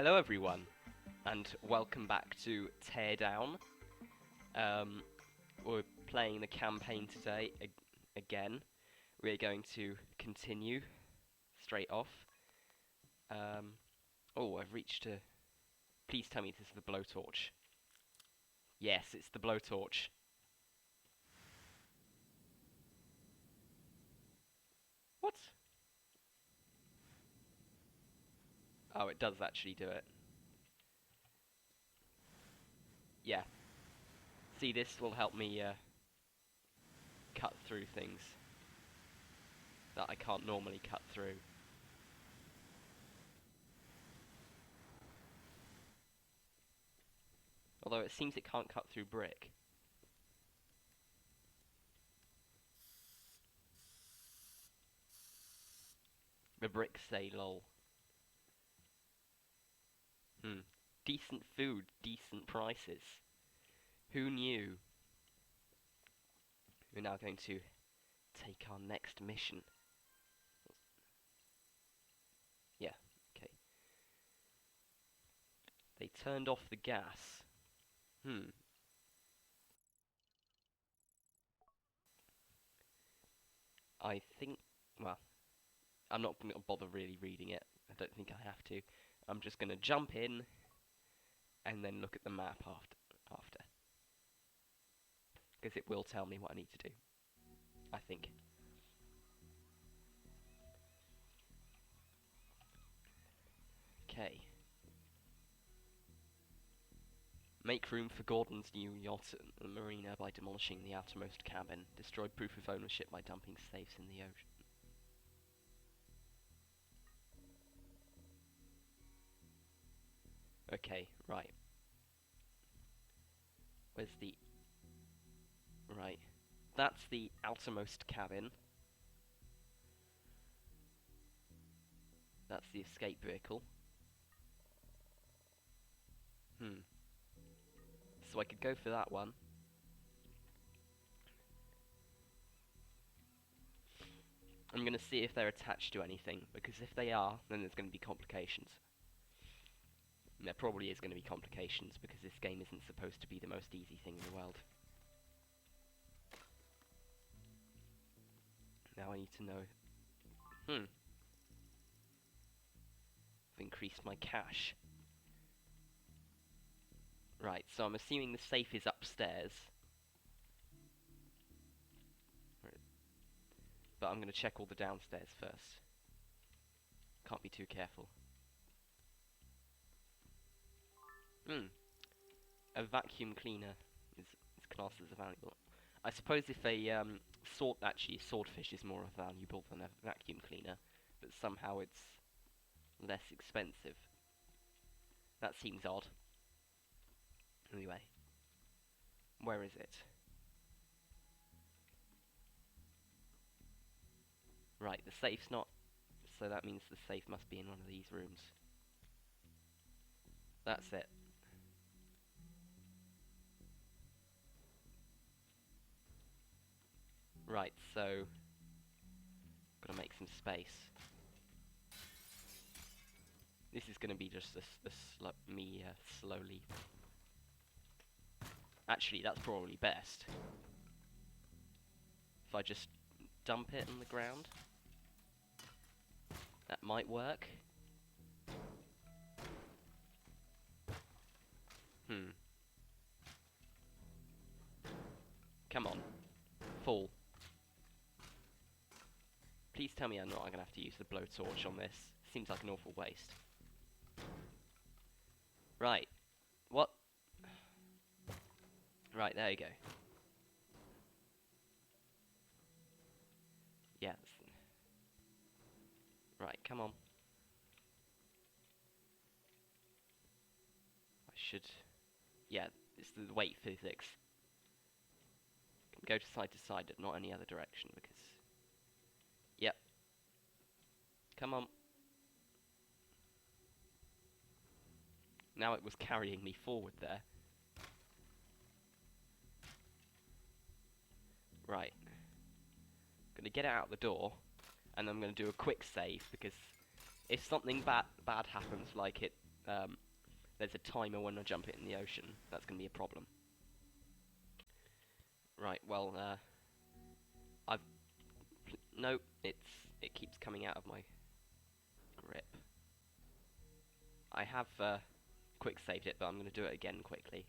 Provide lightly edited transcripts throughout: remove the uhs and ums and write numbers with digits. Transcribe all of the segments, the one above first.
Hello everyone, and welcome back to Teardown. We're playing the campaign today again. We're going to continue straight off. Oh, I've reached a... Please tell me this is the blowtorch. Yes, it's the blowtorch. What? Oh, it does actually do it. Yeah. See, this will help me cut through things that I can't normally cut through. Although it seems it can't cut through brick. The bricks say lol. Decent food, decent prices. Who knew? We're now going to take our next mission. Yeah, okay. They turned off the gas. I think, well, I'm not going to bother really reading it. I don't think I have to. I'm just going to jump in and then look at the map after. Because it will tell me what I need to do, I think. Okay. Make room for Gordon's new yacht at the marina by demolishing the outermost cabin. Destroy proof of ownership by dumping safes in the ocean. Okay, right. Where's the... Right. That's the outermost cabin. That's the escape vehicle. So I could go for that one. I'm going to see if they're attached to anything, because if they are, then there's going to be complications. And there probably is going to be complications, because this game isn't supposed to be the most easy thing in the world. Now I need to know... I've increased my cash. Right, so I'm assuming the safe is upstairs. But I'm going to check all the downstairs first. Can't be too careful. A vacuum cleaner is classed as valuable. I suppose if a swordfish is more valuable than a vacuum cleaner, but somehow it's less expensive. That seems odd. Anyway, where is it? Right, the safe's not, so that means the safe must be in one of these rooms. That's it. Right, so gotta make some space. This is gonna be just me slowly. Actually, that's probably best. If I just dump it on the ground, that might work. Come on, fall. Please tell me I'm not gonna have to use the blowtorch on this. Seems like an awful waste. Right. What? Right, there you go. Yes. Right, come on. I should... Yeah, it's the weight physics. Can go side to side, but not any other direction, because... Yep. Come on. Now it was carrying me forward there. Right. I'm gonna get it out the door, and I'm gonna do a quick save, because if something bad happens, like it there's a timer when I jump it in the ocean. That's going to be a problem. Right, well, no, it keeps coming out of my grip. I have quick saved it, but I'm going to do it again quickly.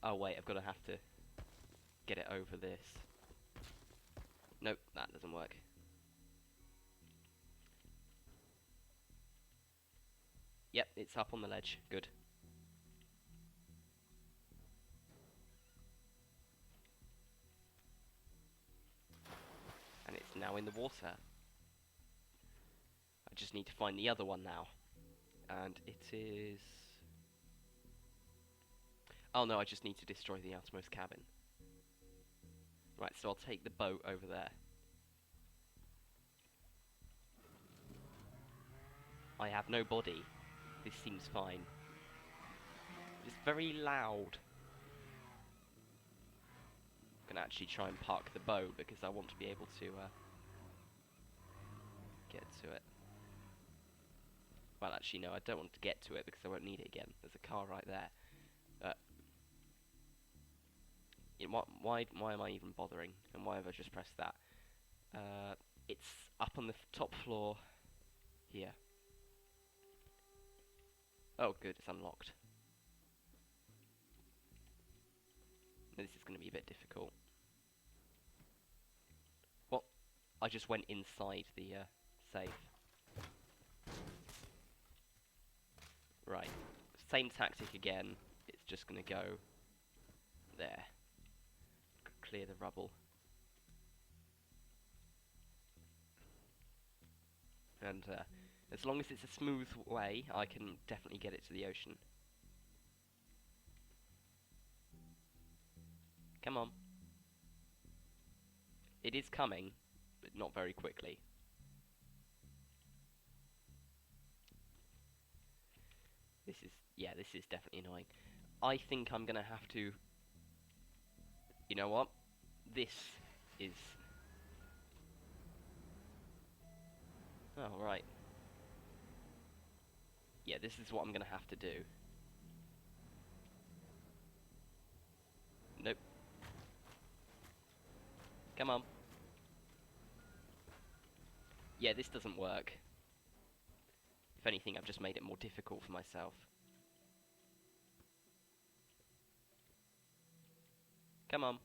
Oh wait, I've got to have to get it over this. Nope, that doesn't work. Yep, it's up on the ledge. Good. And it's now in the water. I just need to find the other one now. And it is... Oh no, I just need to destroy the outermost cabin. Right, so I'll take the boat over there. I have no body. This seems fine. It's very loud. I'm gonna actually try and park the boat because I want to be able to get to it. Well, actually, no, I don't want to get to it because I won't need it again. There's a car right there. Why am I even bothering? And why have I just pressed that? It's up on the top floor here. Oh, good, it's unlocked. This is going to be a bit difficult. Well, I just went inside the safe. Right, same tactic again. It's just going to go there. Clear the rubble. And as long as it's a smooth way, I can definitely get it to the ocean. Come on. It is coming, but not very quickly. This is definitely annoying. I think I'm gonna have to... You know what? This is... Oh, right. Yeah, this is what I'm gonna have to do. Nope. Come on. Yeah, this doesn't work. If anything, I've just made it more difficult for myself. Come on.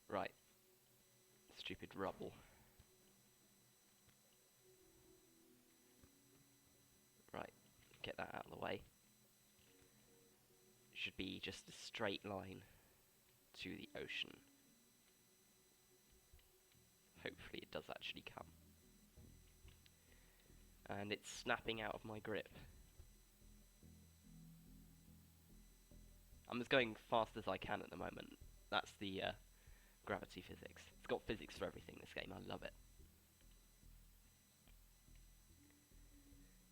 Right. Stupid rubble. Right. Get that out of the way. Should be just a straight line to the ocean. Hopefully it does actually come. And it's snapping out of my grip. I'm as going fast as I can at the moment. That's the gravity physics. It's got physics for everything, this game. I love it.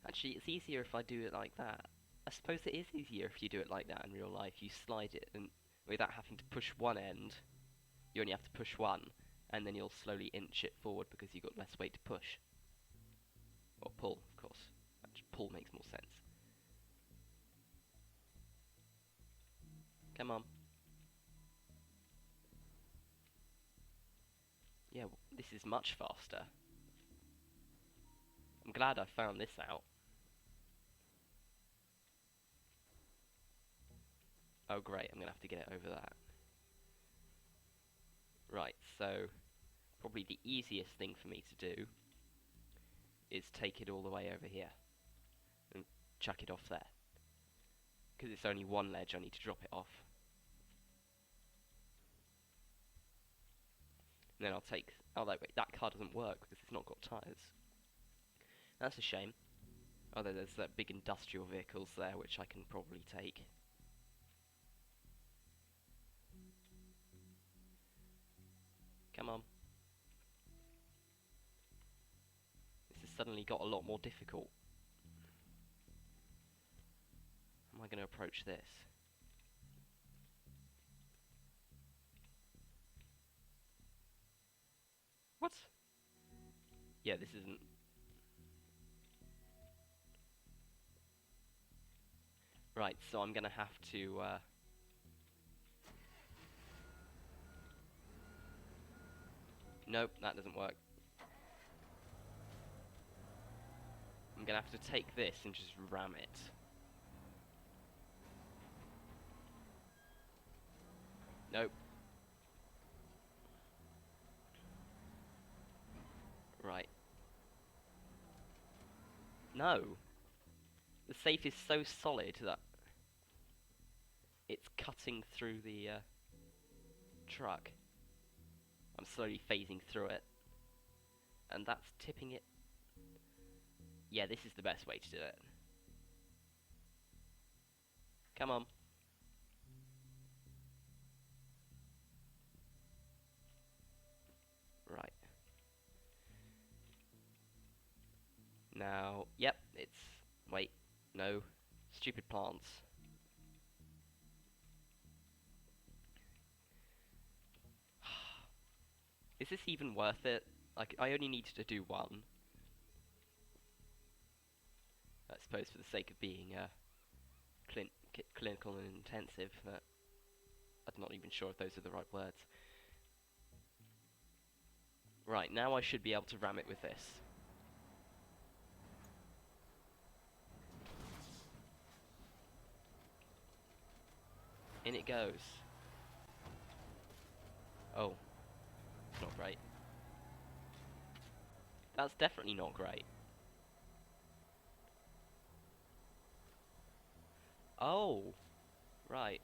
Actually, it's easier if I do it like that. I suppose it is easier if you do it like that in real life. You slide it, and without having to push one end, you only have to push one, and then you'll slowly inch it forward because you've got less weight to push. Or pull, of course. Actually, pull makes more sense. Come on. Yeah, this is much faster. I'm glad I found this out. Oh great, I'm going to have to get it over that. Right, so probably the easiest thing for me to do is take it all the way over here and chuck it off there. Because it's only one ledge, I need to drop it off. And then I'll take... Oh, wait, that car doesn't work because it's not got tyres. That's a shame. Although there's big industrial vehicles there, which I can probably take. Come on. This has suddenly got a lot more difficult. How am I going to approach this? What? Yeah, this isn't... Right, so I'm gonna have to, Nope, that doesn't work. I'm gonna have to take this and just ram it. Nope. Right. No! The safe is so solid that it's cutting through the, truck. I'm slowly phasing through it. And that's tipping it. Yeah, this is the best way to do it. Come on. Right. Now, yep, it's... Wait, no. Stupid plants. Is this even worth it? Like, I only needed to do one. I suppose for the sake of being, clinical and intensive, but I'm not even sure if those are the right words. Right, now I should be able to ram it with this. In it goes. Oh, it's not great. That's definitely not great. Oh, right.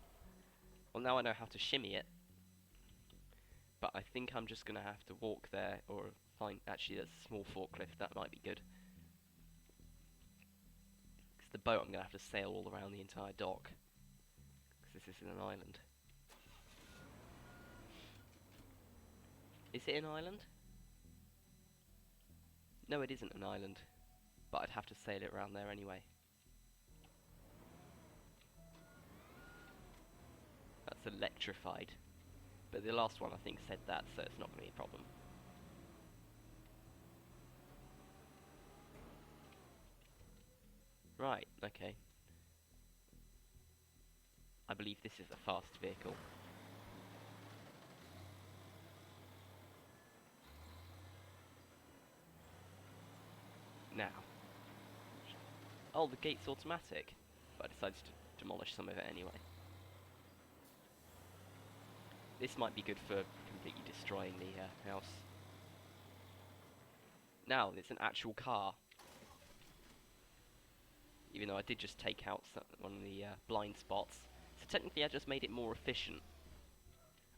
Well, now I know how to shimmy it. But I think I'm just gonna have to walk there, or find... Actually, there's a small forklift, that might be good. Because the boat, I'm gonna have to sail all around the entire dock. Because this is an island. Is it an island? No, it isn't an island. But I'd have to sail it around there anyway. That's electrified. But the last one I think said that, so it's not going to be a problem. Right, okay. I believe this is a fast vehicle. Now. Oh, the gate's automatic. But I decided to demolish some of it anyway. This might be good for completely destroying the house. Now, it's an actual car. Even though I did just take out one of the blind spots. So technically I just made it more efficient.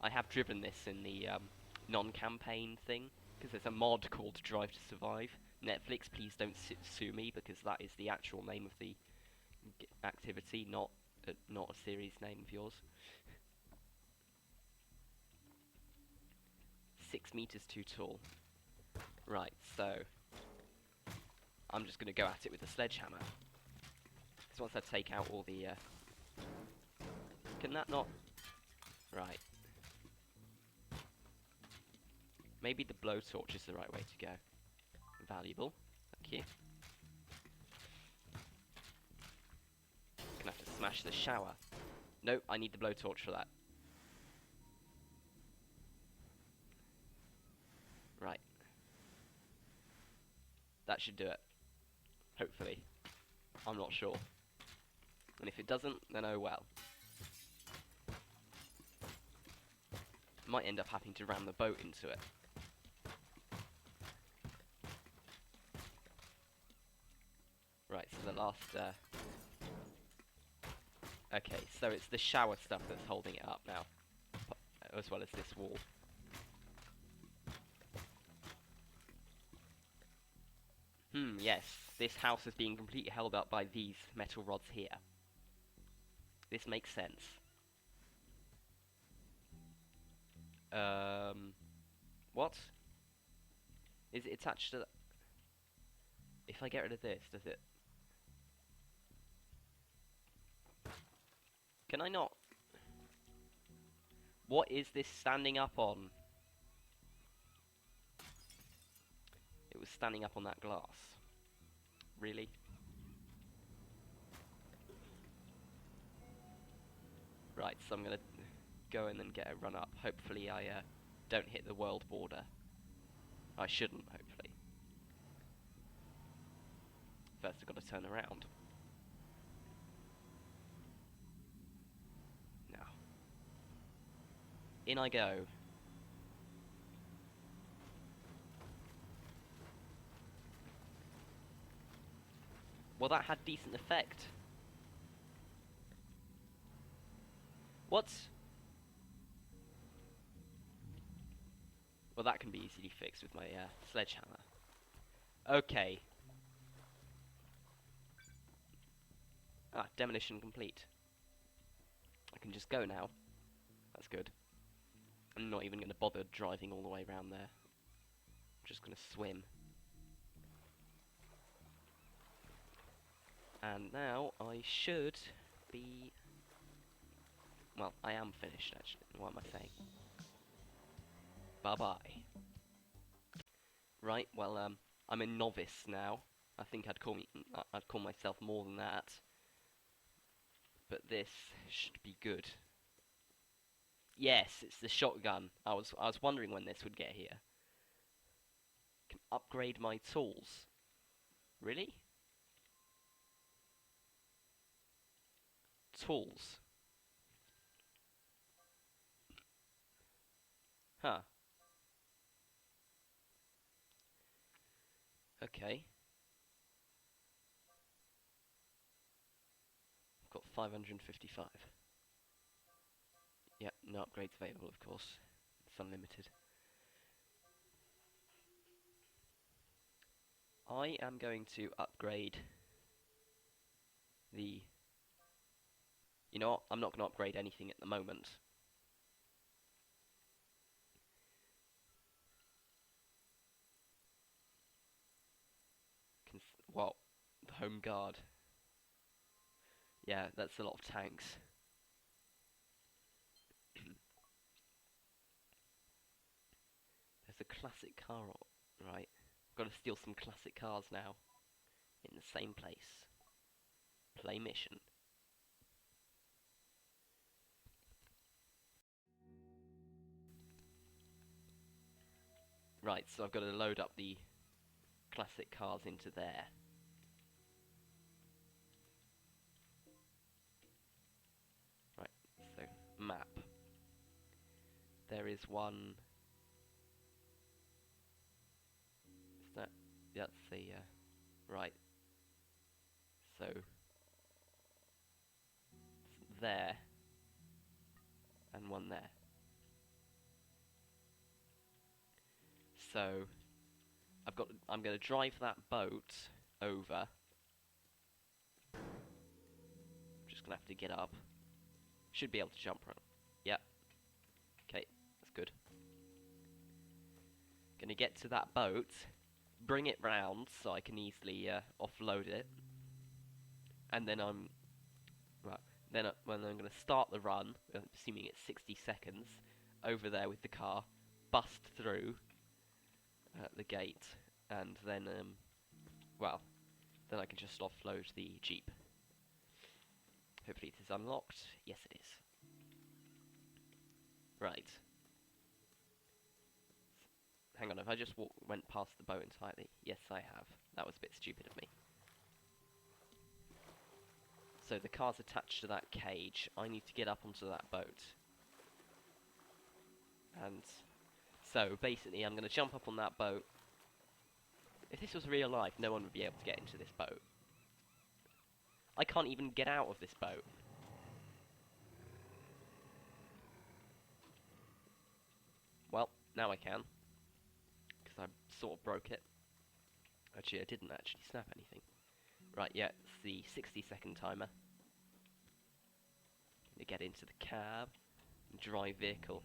I have driven this in the non-campaign thing, because there's a mod called Drive to Survive. Netflix, please don't sue me, because that is the actual name of the activity, not a series name of yours. 6 meters too tall. Right, so I'm just going to go at it with a sledgehammer. Because once I take out all the... Can that not... Right. Maybe the blowtorch is the right way to go. Valuable. Thank you. Gonna have to smash the shower. Nope, I need the blowtorch for that. Right. That should do it. Hopefully. I'm not sure. And if it doesn't, then oh well. Might end up having to ram the boat into it. Right, so the last... Okay, so it's the shower stuff that's holding it up now. As well as this wall. Yes. This house is being completely held up by these metal rods here. This makes sense. What? Is it attached to... If I get rid of this, does it... Can I not? What is this standing up on? It was was standing up on that glass. Really? Right, so I'm gonna go in and get a run up. Hopefully I don't hit the world border. I shouldn't, hopefully. First I've got to turn around. Now. In I go. Well, that had decent effect. What? Well, that can be easily fixed with my sledgehammer. Okay. Ah, demolition complete. I can just go now. That's good. I'm not even going to bother driving all the way around there. I'm just going to swim. And now I should be... Well, I am finished, actually. What am I saying? Bye-bye. Right, well, I'm a novice now. I think I'd call myself more than that. But this should be good. Yes, it's the shotgun. I was wondering when this would get here. Can upgrade my tools. Really? Tools. Huh. Okay. I've got 555. Yep, no upgrades available, of course. It's unlimited. I am going to upgrade the... You know what? I'm not going to upgrade anything at the moment. Well, the home guard. Yeah, that's a lot of tanks. There's a classic car, right? I've got to steal some classic cars now. In the same place. Play mission. Right, so I've got to load up the classic cars into there. Right, so map. There is one... Is that... That's the... right. So... there. And one there. So... I'm going to drive that boat over. I'm just going to have to get up. Should be able to jump around. Yep. Okay, that's good. Gonna get to that boat, bring it round so I can easily offload it, and then I'm when I'm gonna start the run, assuming it's 60 seconds, over there with the car, bust through the gate, and then then I can just offload the Jeep. Hopefully it is unlocked. Yes, it is. Right. Hang on, have I just went past the boat entirely? Yes, I have. That was a bit stupid of me. So the car's attached to that cage. I need to get up onto that boat. And so basically I'm going to jump up on that boat. If this was real life, no one would be able to get into this boat. I can't even get out of this boat. Well, now I can. Because I sort of broke it. Actually, I didn't actually snap anything. Right, yeah, it's the 60-second timer. To get into the cab, drive vehicle.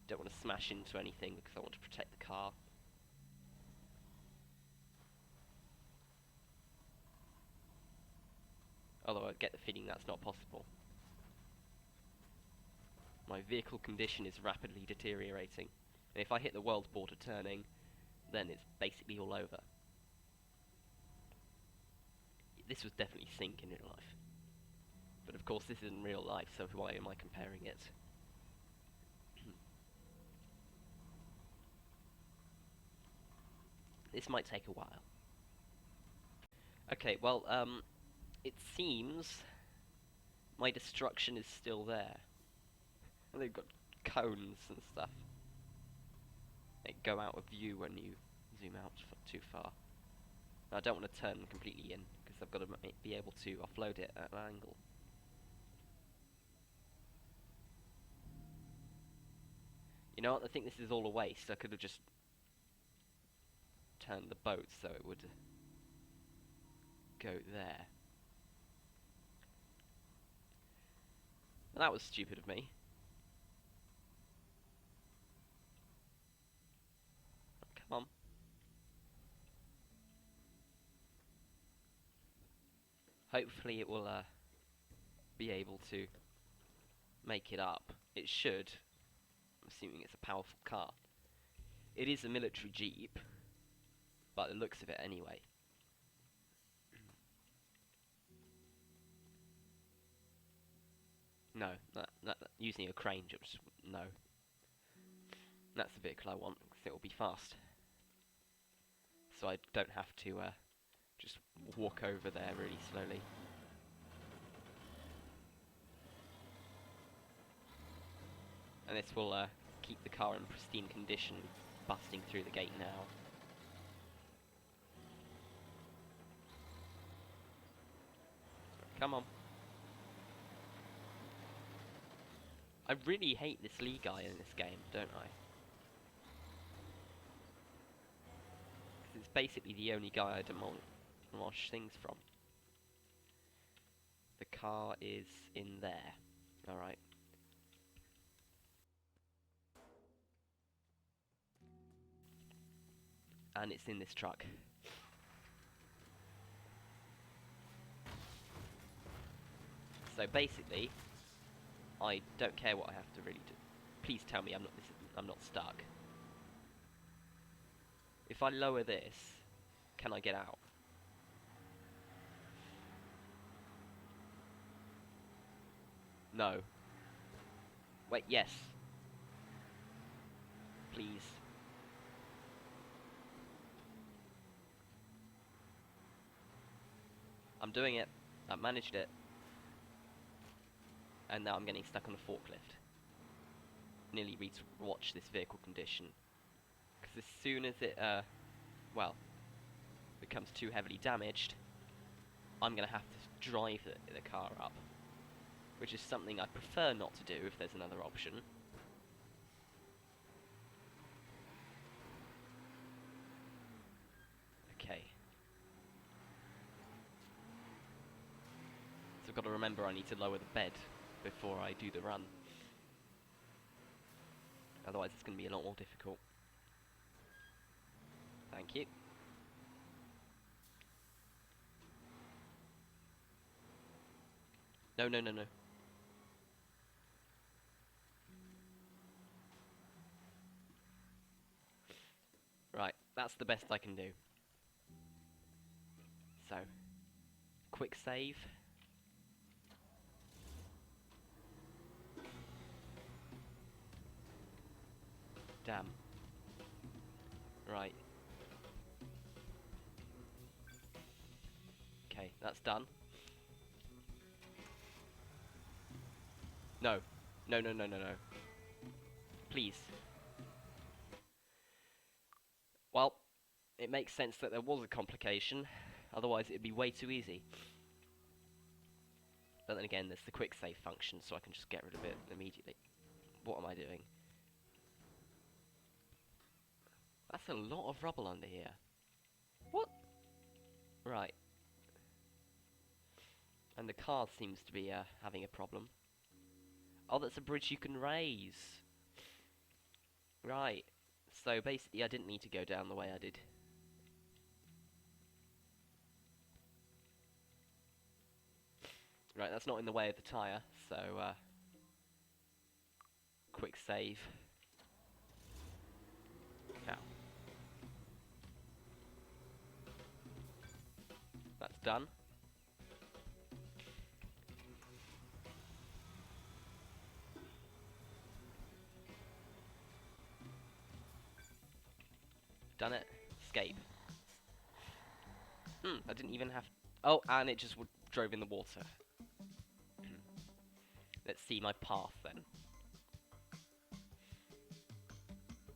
Don't want to smash into anything because I want to protect the car. Although I get the feeling that's not possible. My vehicle condition is rapidly deteriorating. And if I hit the world border turning, then it's basically all over. This was definitely sync in real life. But of course this isn't real life, so why am I comparing it? This might take a while. Okay, well, it seems my destruction is still there. And they've got cones and stuff. They go out of view when you zoom out too far. I don't want to turn completely in, because I've got to be able to offload it at an angle. You know what, I think this is all a waste. I could have just turned the boat so it would go there. That was stupid of me. Come on. Hopefully it will be able to make it up. It should, assuming it's a powerful car. It is a military jeep, by the looks of it anyway. No, using a crane just, no. That's the vehicle I want, because it will be fast. So I don't have to just walk over there really slowly. And this will keep the car in pristine condition, busting through the gate now. Come on. I really hate this Lee guy in this game, don't I? It's basically the only guy I demolish things from. The car is in there. Alright. And it's in this truck. So basically, I don't care what I have to really do. Please tell me I'm not stuck. If I lower this, can I get out? No. Wait, yes. Please. I'm doing it. I've managed it. And now I'm getting stuck on a forklift. Nearly watch this vehicle condition. Because as soon as it, well, becomes too heavily damaged, I'm going to have to drive the car up. Which is something I prefer not to do if there's another option. Okay. So I've got to remember I need to lower the bed before I do the run. Otherwise it's going to be a lot more difficult. Thank you. No, no, no, no. Right, that's the best I can do. So, quick save. Damn. Right. Okay, that's done. No. No, no, no, no, no. Please. Well, it makes sense that there was a complication. Otherwise it'd be way too easy. But then again, there's the quick save function, so I can just get rid of it immediately. What am I doing? That's a lot of rubble under here. What? Right. And the car seems to be having a problem. Oh, that's a bridge you can raise. Right. So basically I didn't need to go down the way I did. Right, that's not in the way of the tyre, so quick save. done. Done it. Escape. I didn't even have... Oh, and it just drove in the water. Let's see my path then.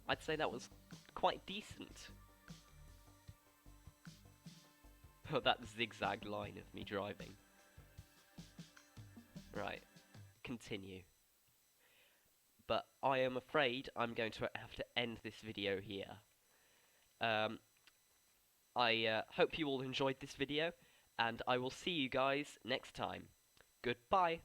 I'd say that was quite decent. Oh, that zigzag line of me driving. Right. Continue. But I am afraid I'm going to have to end this video here. I hope you all enjoyed this video, and I will see you guys next time. Goodbye!